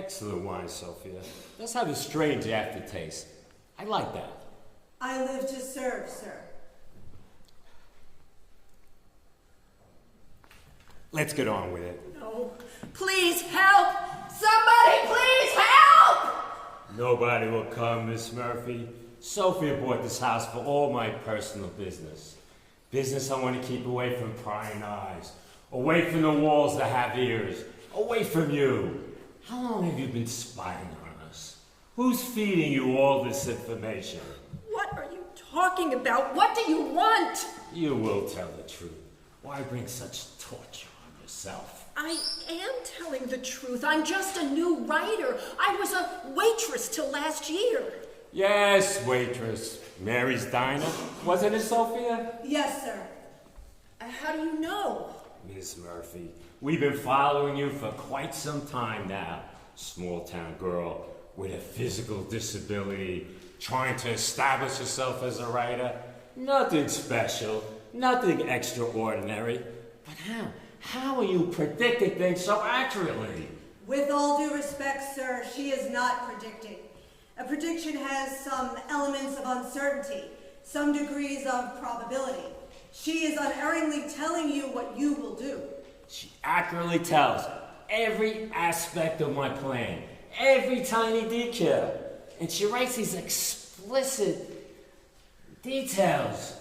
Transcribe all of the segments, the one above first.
Excellent wine, Sophia. Does have a strange aftertaste. I like that. I live to serve, sir. Let's get on with it. No. Please help! Somebody please help! Nobody will come, Miss Murphy. Sophia bought this house for all my personal business. Business I want to keep away from prying eyes. Away from the walls that have ears. Away from you. How long have you been spying on us? Who's feeding you all this information? What are you talking about? What do you want? You will tell the truth. Why bring such torture on yourself? I am telling the truth. I'm just a new writer. I was a waitress till last year. Yes, waitress. Mary's Diner. Wasn't it, Sophia? Yes, sir. How do you know? Miss Murphy, we've been following you for quite some time now. Small town girl with a physical disability, trying to establish herself as a writer. Nothing special, nothing extraordinary. But how? How are you predicting things so accurately? With all due respect, sir, she is not predicting. A prediction has some elements of uncertainty, some degrees of probability. She is unerringly telling you what you will do. She accurately tells every aspect of my plan, every tiny detail. And she writes these explicit details,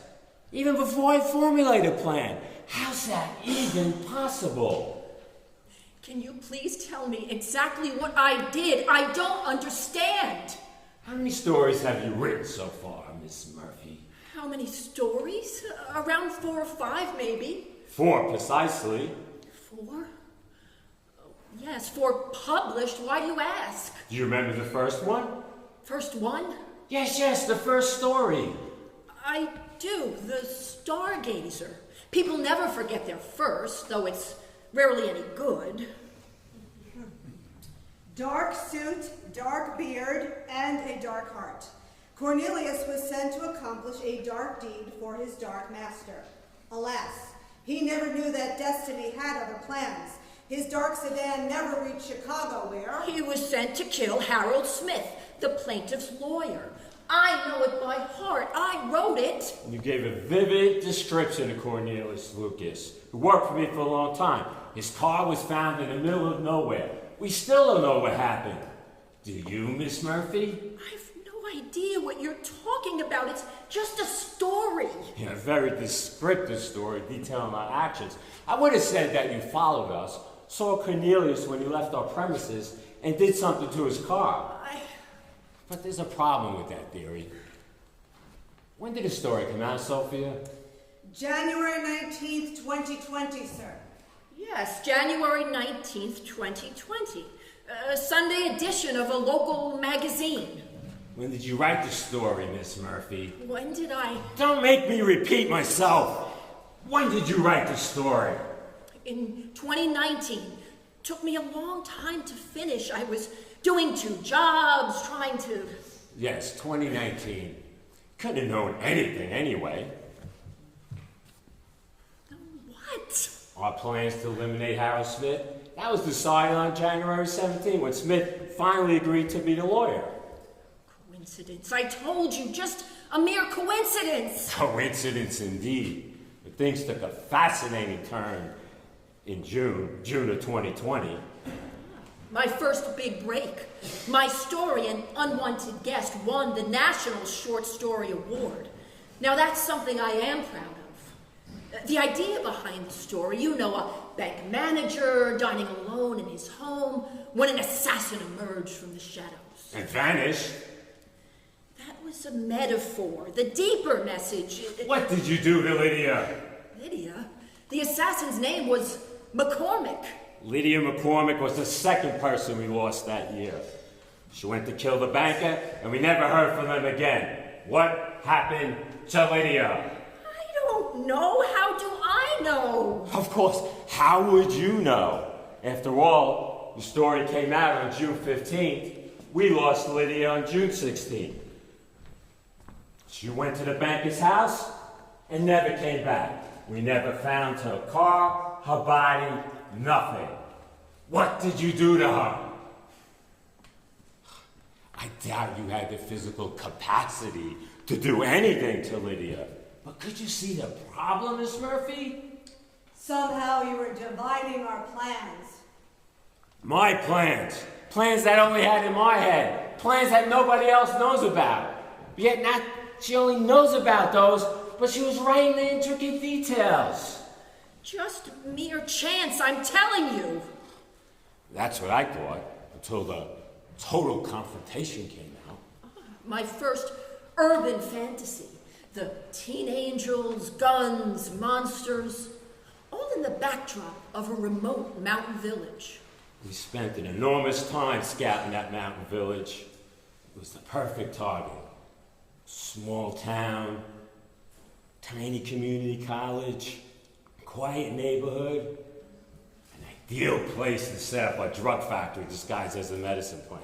even before I formulate a plan. How's that even possible? Can you please tell me exactly what I did? I don't understand. How many stories have you written so far, Miss Murphy? How many stories? Around 4 or 5, maybe. 4, precisely. 4? Yes, 4 published. Why do you ask? Do you remember the first one? First one? Yes, the first story. I do. The Stargazer. People never forget their first, though it's rarely any good. Dark suit, dark beard, and a dark heart. Cornelius was sent to accomplish a dark deed for his dark master. Alas, he never knew that destiny had other plans. His dark sedan never reached Chicago, where He was sent to kill Harold Smith, the plaintiff's lawyer. I know it by heart. I wrote it. You gave a vivid description of Cornelius Lucas, who worked for me for a long time. His car was found in the middle of nowhere. We still don't know what happened. Do you, Miss Murphy? I've no idea what you're talking about. It's just a story. Yeah, a very descriptive story detailing our actions. I would have said that you followed us, saw Cornelius when he left our premises, and did something to his car. But there's a problem with that theory. When did the story come out, Sophia? January 19th, 2020, sir. Yes, January 19th, 2020. A Sunday edition of a local magazine. When did you write the story, Miss Murphy? When did I? Don't make me repeat myself. When did you write the story? In 2019. Took me a long time to finish. I was doing 2 jobs, trying to... Yes, 2019. Couldn't have known anything anyway. What? Our plans to eliminate Harold Smith, that was decided on January 17, when Smith finally agreed to be the lawyer. Coincidence. I told you, just a mere coincidence. Coincidence indeed. But things took a fascinating turn in June of 2020. My first big break. My story, An Unwanted Guest, won the National Short Story Award. Now that's something I am proud of. The idea behind the story, you know, a bank manager dining alone in his home when an assassin emerged from the shadows. And vanished. That was a metaphor. The deeper message... What did you do to Lydia? Lydia? The assassin's name was McCormick. Lydia McCormick was the second person we lost that year. She went to kill the banker, and we never heard from them again. What happened to Lydia? I don't know. How do I know? Of course, how would you know? After all, the story came out on June 15th. We lost Lydia on June 16th. She went to the banker's house and never came back. We never found her car, her body, nothing. What did you do to her? I doubt you had the physical capacity to do anything to Lydia. But could you see the problem, Miss Murphy? Somehow you were dividing our plans. My plans. Plans that I only had in my head. Plans that nobody else knows about. Yet not, she only knows about those, but she was writing the intricate details. Just mere chance, I'm telling you. That's what I thought, until the total confrontation came out. My first urban fantasy. The teen angels, guns, monsters, all in the backdrop of a remote mountain village. We spent an enormous time scouting that mountain village. It was the perfect target. Small town, tiny community college, quiet neighborhood, an ideal place to set up a drug factory disguised as a medicine plant.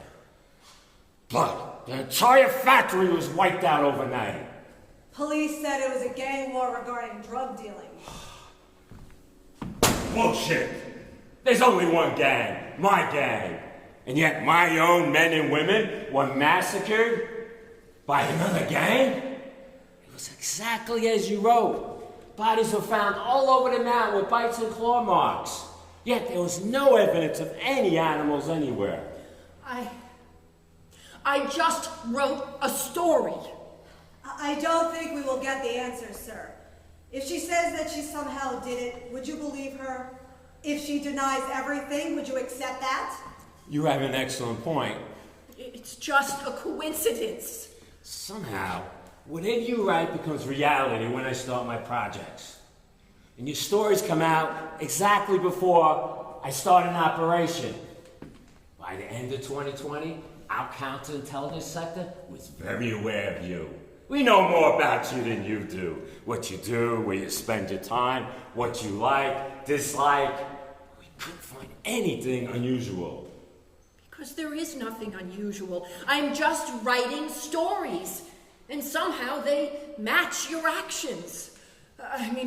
But the entire factory was wiped out overnight. Police said it was a gang war regarding drug dealing. Bullshit! There's only one gang, my gang. And yet my own men and women were massacred by another gang? It was exactly as you wrote. Bodies were found all over the mountain with bites and claw marks. Yet there was no evidence of any animals anywhere. I just wrote a story. I don't think we will get the answer, sir. If she says that she somehow did it, would you believe her? If she denies everything, would you accept that? You have an excellent point. It's just a coincidence. Somehow, whatever you write becomes reality when I start my projects. And your stories come out exactly before I start an operation. By the end of 2020, our counterintelligence sector was very aware of you. We know more about you than you do. What you do, where you spend your time, what you like, dislike. We couldn't find anything unusual. Because there is nothing unusual. I'm just writing stories. And somehow they match your actions.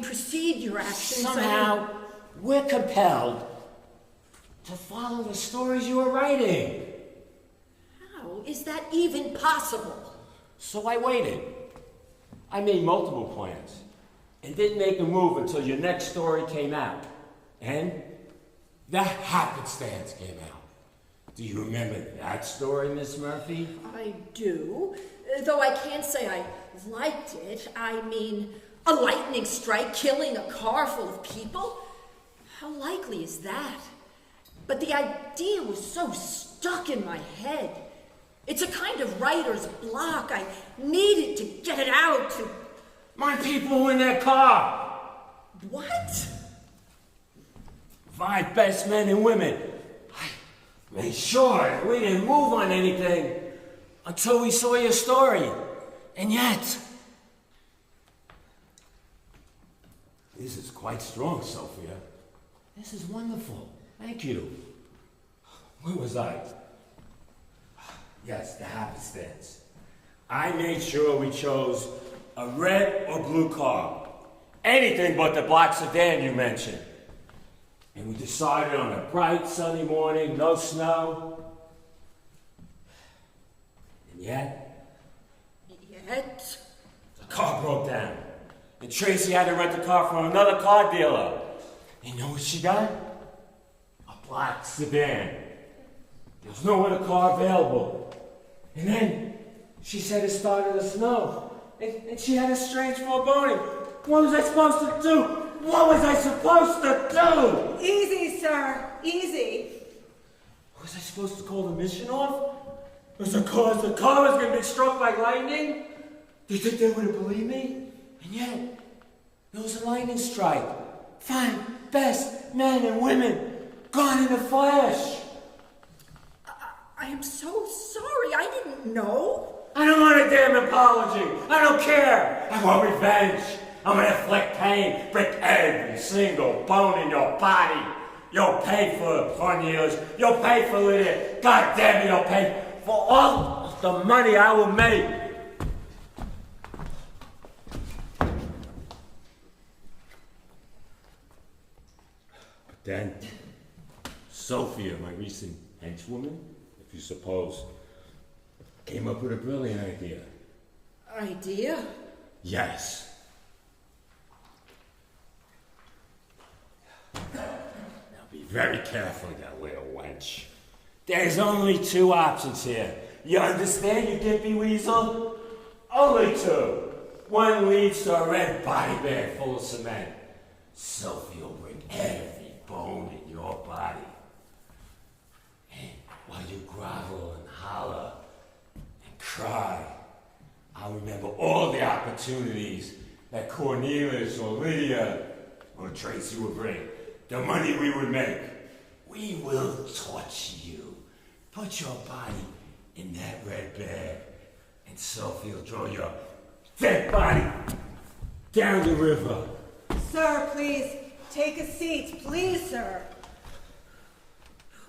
Precede your actions. Somehow, we're compelled to follow the stories you are writing. How is that even possible? So I waited. I made multiple plans and didn't make a move until your next story came out. And the happenstance came out. Do you remember that story, Miss Murphy? I do. Though I can't say I liked it. A lightning strike killing a car full of people? How likely is that? But the idea was so stuck in my head. It's a kind of writer's block. I needed to get it out. My people in that car. What? 5 best men and women. I made sure that we didn't move on anything until we saw your story. And yet, this is quite strong, Sophia. This is wonderful. Thank you. Where was I? Yes, the happenstance. I made sure we chose a red or blue car. Anything but the black sedan you mentioned. And we decided on a bright sunny morning, no snow. And yet, the car broke down. And Tracy had to rent the car from another car dealer. And you know what she got? A black sedan. There was no other car available. And then she said it started to snow. And she had a strange foreboding. What was I supposed to do? What was I supposed to do? Easy, sir. Easy. Was I supposed to call the mission off? Was the car was going to be struck by lightning? Do you think they wouldn't believe me? And yet, there was a lightning strike. 5 best men and women gone in a flash. I am so sorry. I didn't know. I don't want a damn apology. I don't care. I want revenge. I'm gonna inflict pain, break every single bone in your body. You'll pay for it, Cornelius. You'll pay for it. God damn it, you'll pay for all the money I will make. But then, Sophia, my recent henchwoman, if you suppose, came up with a brilliant idea. Idea? Yes. Now be very careful, you little wench. There's only two options here. You understand, you gimpy weasel? Only two. One leads to a red body bag full of cement. Sophie will bring every bone in your body. And while you grovel and holler and cry, I'll remember all the opportunities that Cornelius or Lydia or Tracy would bring. The money we would make. We will torture you. Put your body in that red bag, and Sophie will draw your dead body down the river. Sir, please, take a seat. Please, sir.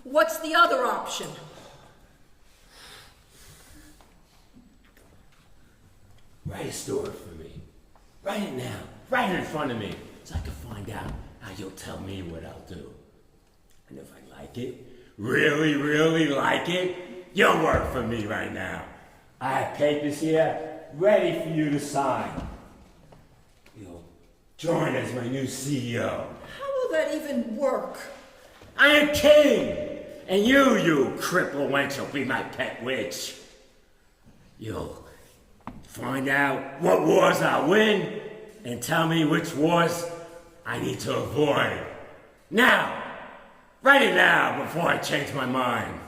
What's the other option? Write a story for me. Write it now. Write it in front of me, so I can find out how you'll tell me what I'll do. And if I like it, really, really like it, you'll work for me right now. I have papers here ready for you to sign. You'll join as my new CEO. How will that even work? I am king, and you cripple wench, will be my pet witch. You'll find out what wars I win, and tell me which wars I need to avoid. Now! Write it now before I change my mind.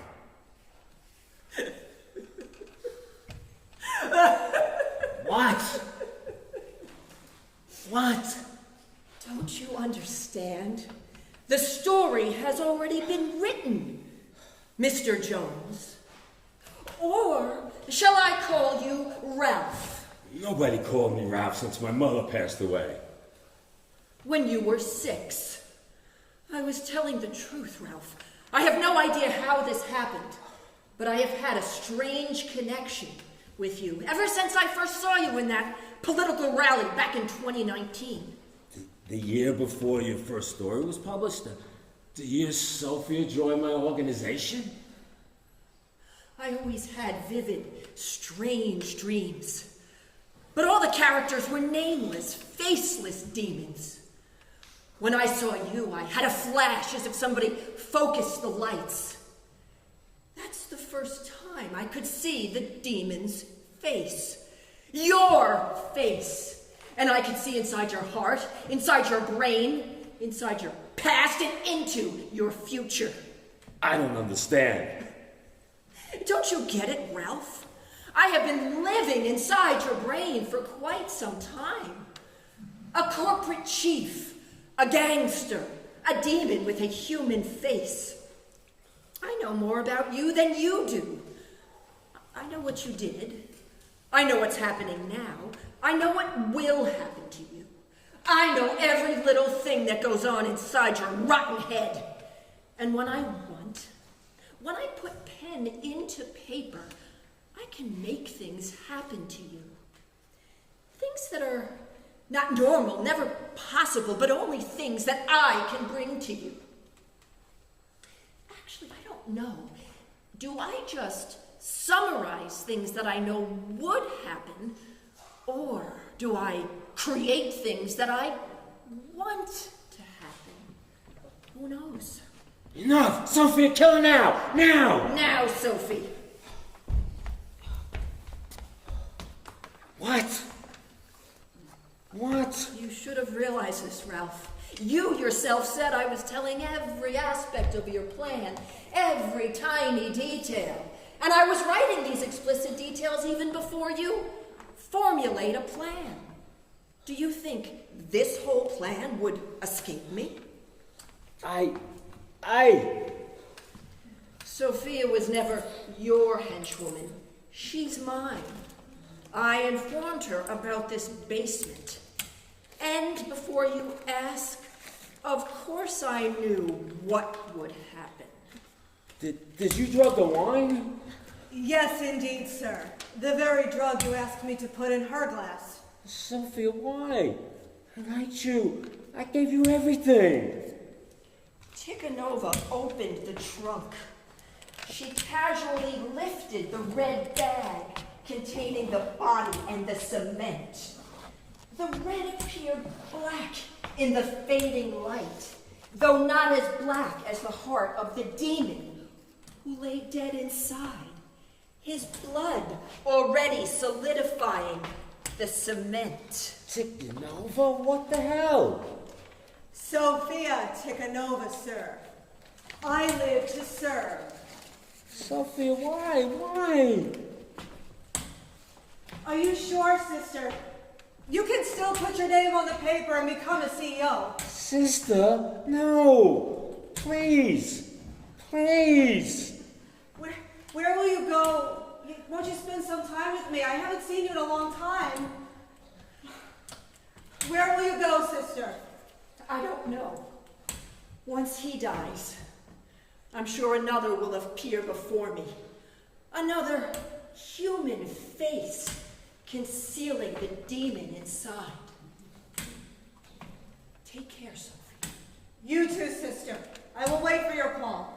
What? What? Don't you understand? The story has already been written, Mr. Jones. Or shall I call you Ralph? Nobody called me Ralph since my mother passed away. When you were 6. I was telling the truth, Ralph. I have no idea how this happened, but I have had a strange connection with you ever since I first saw you in that political rally back in 2019. The year before your first story was published? The year Sophia joined my organization? I always had vivid, strange dreams. But all the characters were nameless, faceless demons. When I saw you, I had a flash as if somebody focused the lights. That's the first time I could see the demon's face. Your face. And I could see inside your heart, inside your brain, inside your past, and into your future. I don't understand. Don't you get it, Ralph? I have been living inside your brain for quite some time. A corporate chief, a gangster, a demon with a human face. I know more about you than you do. I know what you did. I know what's happening now. I know what will happen to you. I know every little thing that goes on inside your rotten head. And when I put pen into paper, I can make things happen to you. Things that are not normal, never possible, but only things that I can bring to you. Actually, I don't know. Do I just summarize things that I know would happen, or do I create things that I want to happen? Who knows? Enough! Sophia, kill her now! Now! Now, Sophie. What? What? You should have realized this, Ralph. You yourself said I was telling every aspect of your plan, every tiny detail. And I was writing these explicit details even before you formulate a plan. Do you think this whole plan would escape me? Sophia was never your henchwoman. She's mine. I informed her about this basement. And before you ask, of course I knew what would happen. Did you drug the wine? Yes, indeed, sir. The very drug you asked me to put in her glass. Sophia, why? I liked you. I gave you everything. Tikhonova opened the trunk. She casually lifted the red bag containing the body and the cement. The red appeared black in the fading light, though not as black as the heart of the demon who lay dead inside, his blood already solidifying the cement. Tikhonova? What the hell? Sophia Tikhonova, sir. I live to serve. Sophia, why? Why? Are you sure, sister? You can still put your name on the paper and become a CEO. Sister, no. Please. Please. Where will you go? Won't you spend some time with me? I haven't seen you in a long time. Where will you go, sister? I don't know. Once he dies, I'm sure another will appear before me. Another human face concealing the demon inside. Take care, Sophie. You too, sister. I will wait for your call.